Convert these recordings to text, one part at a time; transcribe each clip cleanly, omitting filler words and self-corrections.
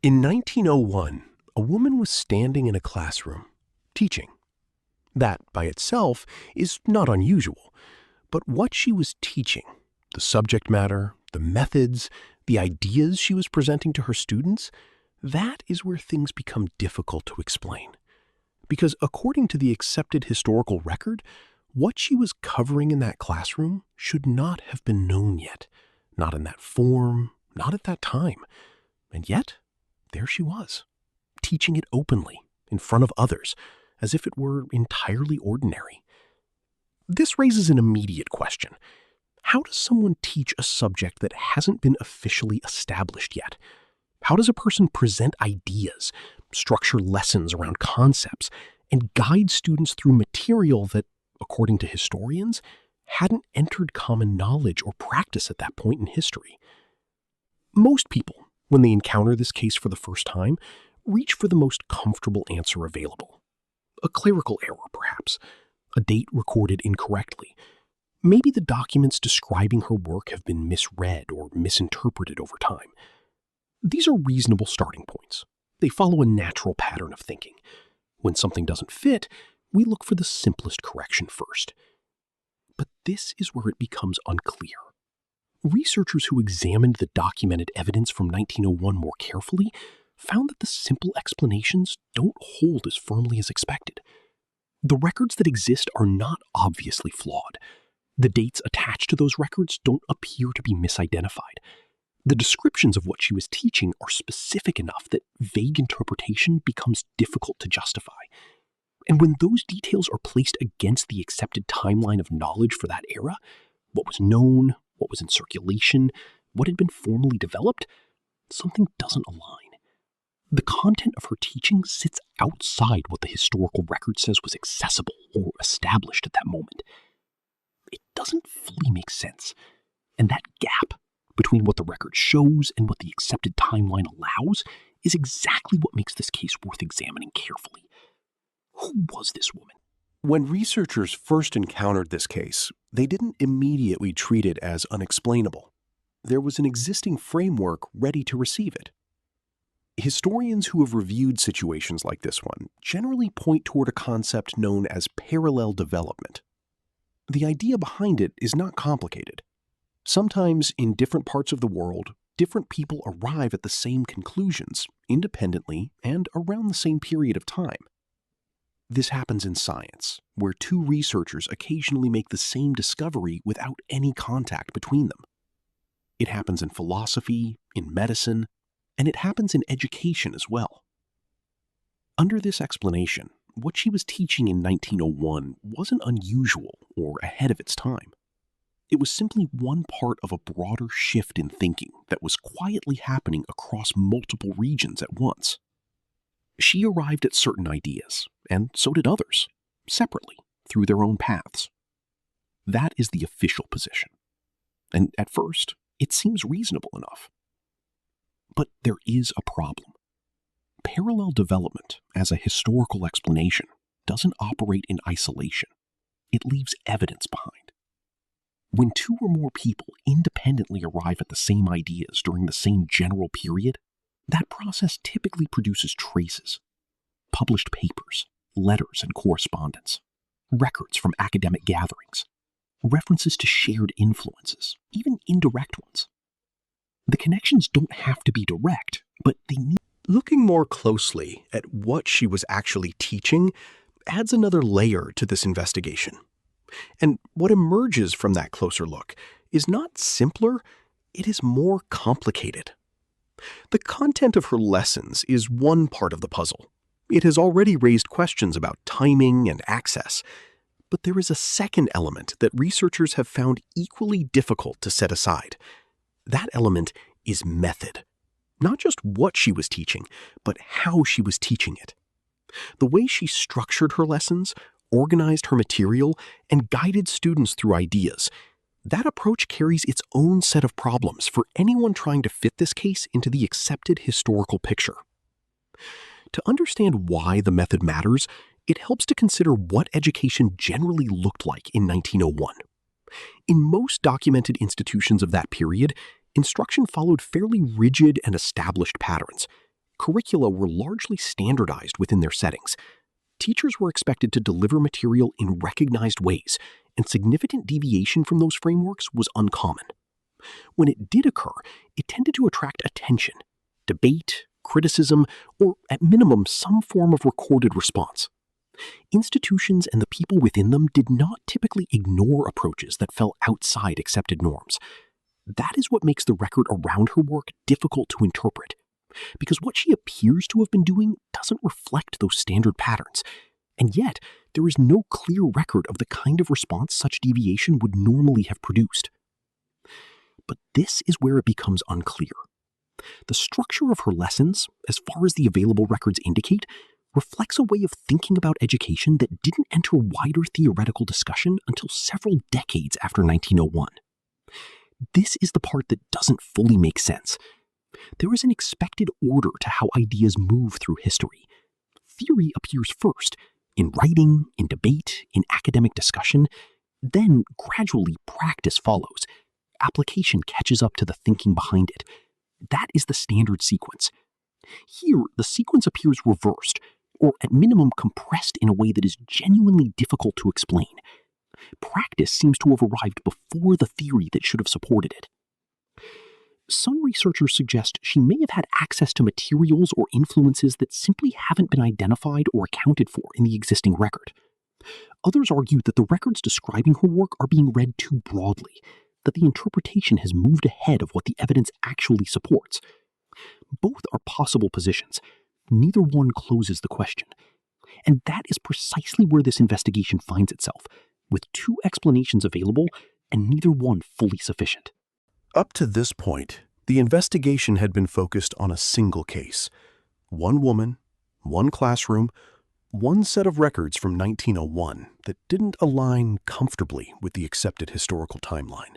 In 1901, a woman was standing in a classroom, teaching. That, by itself, is not unusual, but what she was teaching, the subject matter, the methods, the ideas she was presenting to her students, that is where things become difficult to explain. Because according to the accepted historical record, what she was covering in that classroom should not have been known yet, not in that form, not at that time. And yet, there she was, teaching it openly, in front of others, as if it were entirely ordinary. This raises an immediate question. How does someone teach a subject that hasn't been officially established yet? How does a person present ideas, structure lessons around concepts, and guide students through material that, according to historians, hadn't entered common knowledge or practice at that point in history? Most people, when they encounter this case for the first time, reach for the most comfortable answer available. A clerical error, perhaps. A date recorded incorrectly. Maybe the documents describing her work have been misread or misinterpreted over time. These are reasonable starting points. They follow a natural pattern of thinking. When something doesn't fit, we look for the simplest correction first. But this is where it becomes unclear. Researchers who examined the documented evidence from 1901 more carefully found that the simple explanations don't hold as firmly as expected. The records that exist are not obviously flawed. The dates attached to those records don't appear to be misidentified. The descriptions of what she was teaching are specific enough that vague interpretation becomes difficult to justify. And when those details are placed against the accepted timeline of knowledge for that era, what was known, what was in circulation, what had been formally developed, something doesn't align. The content of her teaching sits outside what the historical record says was accessible or established at that moment. It doesn't fully make sense. And that gap between what the record shows and what the accepted timeline allows is exactly what makes this case worth examining carefully. Who was this woman? When researchers first encountered this case, they didn't immediately treat it as unexplainable. There was an existing framework ready to receive it. Historians who have reviewed situations like this one generally point toward a concept known as parallel development. The idea behind it is not complicated. Sometimes in different parts of the world, different people arrive at the same conclusions, independently and around the same period of time. This happens in science, where two researchers occasionally make the same discovery without any contact between them. It happens in philosophy, in medicine, and it happens in education as well. Under this explanation, what she was teaching in 1901 wasn't unusual or ahead of its time. It was simply one part of a broader shift in thinking that was quietly happening across multiple regions at once. She arrived at certain ideas, and so did others, separately, through their own paths. That is the official position. And at first, it seems reasonable enough. But there is a problem. Parallel development, as a historical explanation, doesn't operate in isolation. It leaves evidence behind. When two or more people independently arrive at the same ideas during the same general period, that process typically produces traces, published papers, letters and correspondence, records from academic gatherings, references to shared influences, even indirect ones. The connections don't have to be direct, but they need. Looking more closely at what she was actually teaching adds another layer to this investigation. And what emerges from that closer look is not simpler, it is more complicated. The content of her lessons is one part of the puzzle. It has already raised questions about timing and access. But there is a second element that researchers have found equally difficult to set aside. That element is method. Not just what she was teaching, but how she was teaching it. The way she structured her lessons, organized her material, and guided students through ideas. That approach carries its own set of problems for anyone trying to fit this case into the accepted historical picture. To understand why the method matters, it helps to consider what education generally looked like in 1901. In most documented institutions of that period, instruction followed fairly rigid and established patterns. Curricula were largely standardized within their settings. Teachers were expected to deliver material in recognized ways, and significant deviation from those frameworks was uncommon. When it did occur, it tended to attract attention, debate, criticism, or at minimum some form of recorded response. Institutions and the people within them did not typically ignore approaches that fell outside accepted norms. That is what makes the record around her work difficult to interpret, because what she appears to have been doing doesn't reflect those standard patterns, and yet there is no clear record of the kind of response such deviation would normally have produced. But this is where it becomes unclear. The structure of her lessons, as far as the available records indicate, reflects a way of thinking about education that didn't enter wider theoretical discussion until several decades after 1901. This is the part that doesn't fully make sense. There is an expected order to how ideas move through history. Theory appears first, in writing, in debate, in academic discussion. Then, gradually, practice follows. Application catches up to the thinking behind it. That is the standard sequence. Here, the sequence appears reversed, or at minimum compressed in a way that is genuinely difficult to explain. Practice seems to have arrived before the theory that should have supported it. Some researchers suggest she may have had access to materials or influences that simply haven't been identified or accounted for in the existing record. Others argue that the records describing her work are being read too broadly, that the interpretation has moved ahead of what the evidence actually supports. Both are possible positions. Neither one closes the question. And that is precisely where this investigation finds itself, with two explanations available and neither one fully sufficient. Up to this point, the investigation had been focused on a single case. One woman, one classroom, one set of records from 1901 that didn't align comfortably with the accepted historical timeline.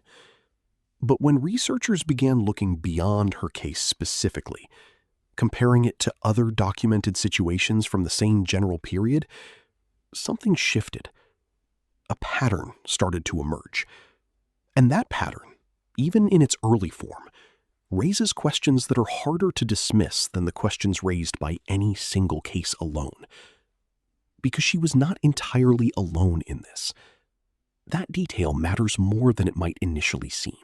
But when researchers began looking beyond her case specifically, comparing it to other documented situations from the same general period, something shifted. A pattern started to emerge. And that pattern, even in its early form, raises questions that are harder to dismiss than the questions raised by any single case alone. Because she was not entirely alone in this. That detail matters more than it might initially seem.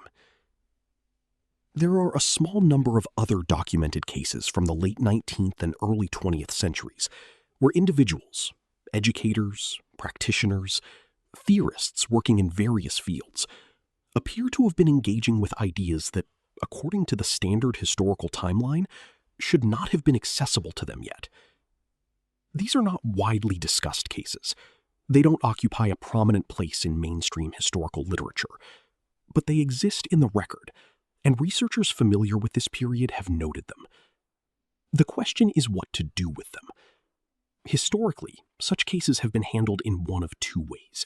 There are a small number of other documented cases from the late 19th and early 20th centuries where individuals, educators, practitioners, theorists working in various fields appear to have been engaging with ideas that, according to the standard historical timeline, should not have been accessible to them yet. These are not widely discussed cases. They don't occupy a prominent place in mainstream historical literature, but they exist in the record, and researchers familiar with this period have noted them. The question is what to do with them. Historically, such cases have been handled in one of two ways.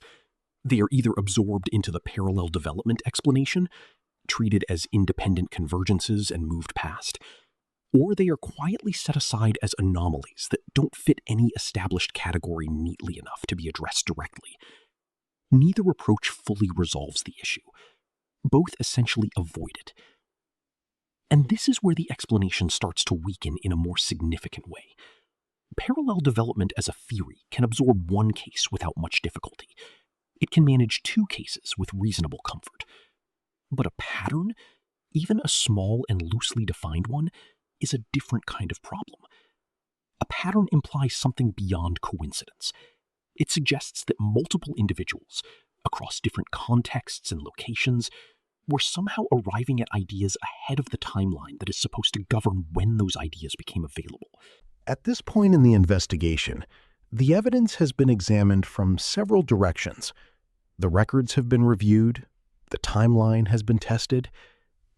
They are either absorbed into the parallel development explanation, treated as independent convergences and moved past, or they are quietly set aside as anomalies that don't fit any established category neatly enough to be addressed directly. Neither approach fully resolves the issue. Both essentially avoid it. And this is where the explanation starts to weaken in a more significant way. Parallel development as a theory can absorb one case without much difficulty. It can manage two cases with reasonable comfort. But a pattern, even a small and loosely defined one, is a different kind of problem. A pattern implies something beyond coincidence. It suggests that multiple individuals, across different contexts and locations, were somehow arriving at ideas ahead of the timeline that is supposed to govern when those ideas became available. At this point in the investigation, the evidence has been examined from several directions. The records have been reviewed, the timeline has been tested,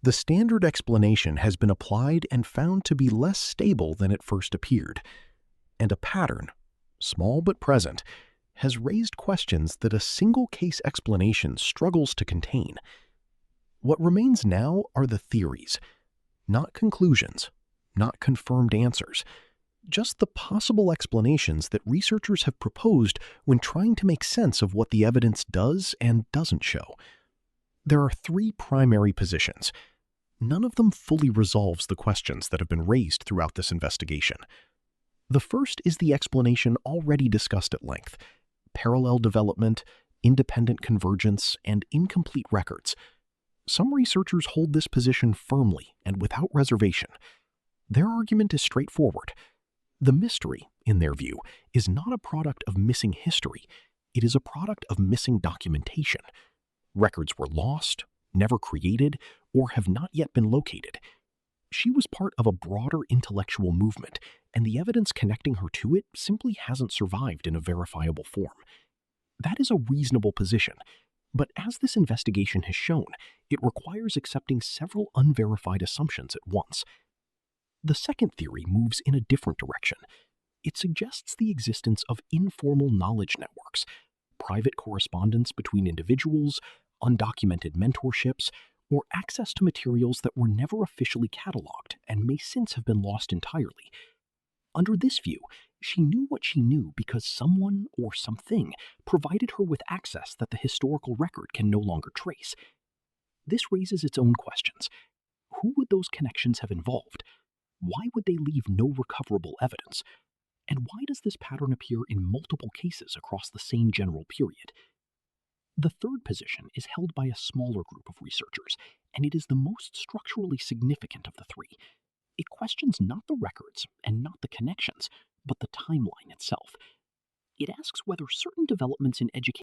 the standard explanation has been applied and found to be less stable than it first appeared, and a pattern, small but present, has raised questions that a single case explanation struggles to contain. What remains now are the theories, not conclusions, not confirmed answers, just the possible explanations that researchers have proposed when trying to make sense of what the evidence does and doesn't show. There are three primary positions. none of them fully resolves the questions that have been raised throughout this investigation. The first is the explanation already discussed at length: parallel development, independent convergence, and incomplete records. Some researchers hold this position firmly and without reservation. Their argument is straightforward. The mystery, in their view, is not a product of missing history. It is a product of missing documentation. Records were lost, never created, or have not yet been located. She was part of a broader intellectual movement, and the evidence connecting her to it simply hasn't survived in a verifiable form. That is a reasonable position, but as this investigation has shown, it requires accepting several unverified assumptions at once. The second theory moves in a different direction. It suggests the existence of informal knowledge networks, private correspondence between individuals, undocumented mentorships, or access to materials that were never officially cataloged and may since have been lost entirely. Under this view, she knew what she knew because someone or something provided her with access that the historical record can no longer trace. This raises its own questions. Who would those connections have involved? Why would they leave no recoverable evidence? And why does this pattern appear in multiple cases across the same general period? The third position is held by a smaller group of researchers, and it is the most structurally significant of the three. It questions not the records and not the connections, but the timeline itself. It asks whether certain developments in education